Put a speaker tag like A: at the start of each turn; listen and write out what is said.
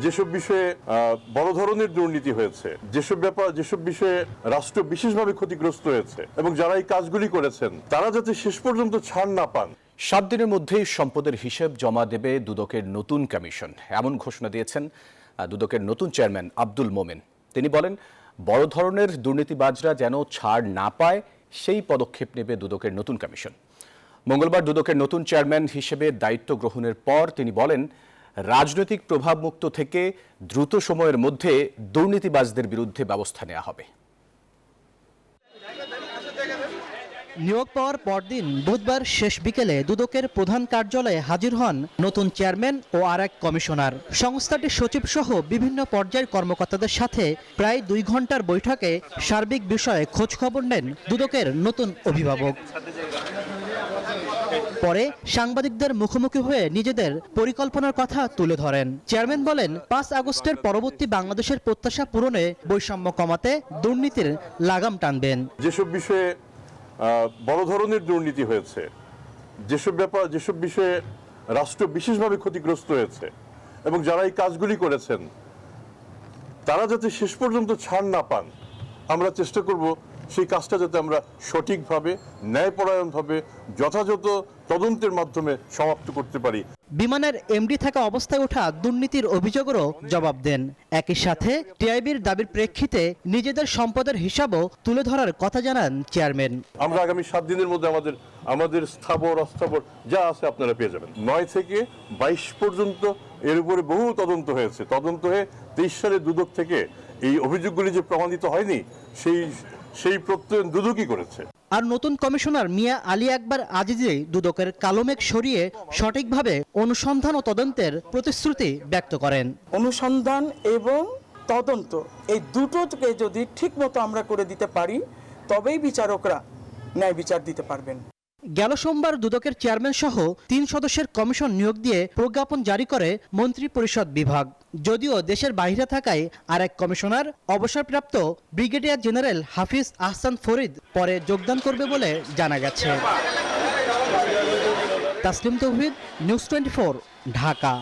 A: যেসব বিষয়ে বড় ধরনের দুর্নীতি হয়েছে, যেসব বিষয়ে রাষ্ট্র বিশেষভাবে ক্ষতিগ্রস্ত হয়েছে এবং যারা এই কাজগুলি করেছেন তারা যাতে শেষ পর্যন্ত ছাড় না পান।
B: 7 দিনের মধ্যেই সম্পদের হিসেব জমা দেবে দুদকের নতুন কমিশন, এমন ঘোষণা দিয়েছেন দুদকের নতুন চেয়ারম্যান আব্দুল মোমেন। তিনি বলেন, বড় ধরনের দুর্নীতিবাজরা যেন ছাড় না পায় সেই পদক্ষেপ নেবে দুদকের নতুন কমিশন। মঙ্গলবার দুদকের নতুন চেয়ারম্যান হিসেবে দায়িত্ব গ্রহণের পর তিনি বলেন, রাজনৈতিক প্রভাবমুক্ত থেকে দ্রুত সময়ের মধ্যে দুর্নীতিবাজদের বিরুদ্ধে ব্যবস্থা নেওয়া হবে।
C: নিয়োগ পাওয়ার পরদিন বুধবার শেষ বিকেলে দুদকের প্রধান কার্যালয়ে হাজির হন নতুন চেয়ারম্যান ও আরেক কমিশনার। সংস্থাটির সচিব সহ বিভিন্ন পর্যায়ের কর্মকর্তাদের সাথে প্রায় 2 ঘন্টার বৈঠকে সার্বিক বিষয়ে খোঁজখবর নেন দুদকের নতুন অভিভাবক। পরে সাংবাদিকদের মুখোমুখি হয়ে নিজেদের পরিকল্পনার কথা তুলে ধরেন। চেয়ারম্যান বলেন, 5 আগস্টের পরবর্তী বাংলাদেশের প্রত্যাশা পূরণে বৈষম্য কমাতে দুর্নীতির লাগাম টানবেন।
A: যেসব বিষয়ে বড় ধরনের দুর্নীতি হয়েছে, যেসব বিষয়ে রাষ্ট্র বিশেষভাবে ক্ষতিগ্রস্ত হয়েছে এবং যারা এই কাজগুলি করেছেন তারা যাতে শেষ পর্যন্ত ছাড় না পান, আমরা চেষ্টা করব সেই কাজটা যাতে আমরা সঠিকভাবে, ন্যায়পরায়ণভাবে, যথাযথ তদন্তের মাধ্যমে সমাপ্ত করতে পারি।
C: বিমানের এমডি থাকা অবস্থায় ওঠা দুর্নীতির অভিযোগেরও জবাব দেন। একই সাথে টিআইবির দাবির প্রেক্ষিতে নিজেদের সম্পদের হিসাবও তুলে ধরার কথা জানান চেয়ারম্যান।
A: আমরা আগামী 7 দিনের মধ্যে আমাদের স্থাবর অস্থাবর যা আছে আপনারা পেয়ে যাবেন। 9 থেকে 22 পর্যন্ত এর উপরে বহু তদন্ত হয়েছে। তদন্ত হয়ে 23 সালে দুদক থেকে এই অভিযোগগুলি যে প্রমাণিত হয়নি সেই প্রত্যয়ন দুদকই করেছে।
C: আর নতুন কমিশনার মিয়া আলী আকবর আজিজি দুদকের কালোমেঘ সরিয়ে সঠিকভাবে অনুসন্ধান ও তদন্তের প্রতিশ্রুতি ব্যক্ত করেন।
D: অনুসন্ধান এবং তদন্ত এই দুটোকে যদি ঠিকমতো আমরা করে দিতে পারি তবেই বিচারকরা ন্যায় বিচার দিতে পারবেন।
C: গেল সোমবার দুদকের চেয়ারম্যান সহ 3 সদস্যের কমিশন নিয়োগ দিয়ে প্রজ্ঞাপন জারি করে মন্ত্রিপরিষদ বিভাগ। যদিও দেশের বাইরে থাকায় আরেক কমিশনার অবসরপ্রাপ্ত ব্রিগেডিয়ার জেনারেল হাফিজ আহসান ফরিদ পরে যোগদান করবে বলে জানা গেছে। তাসলিম তৌহিদ, নিউজ 24, ঢাকা।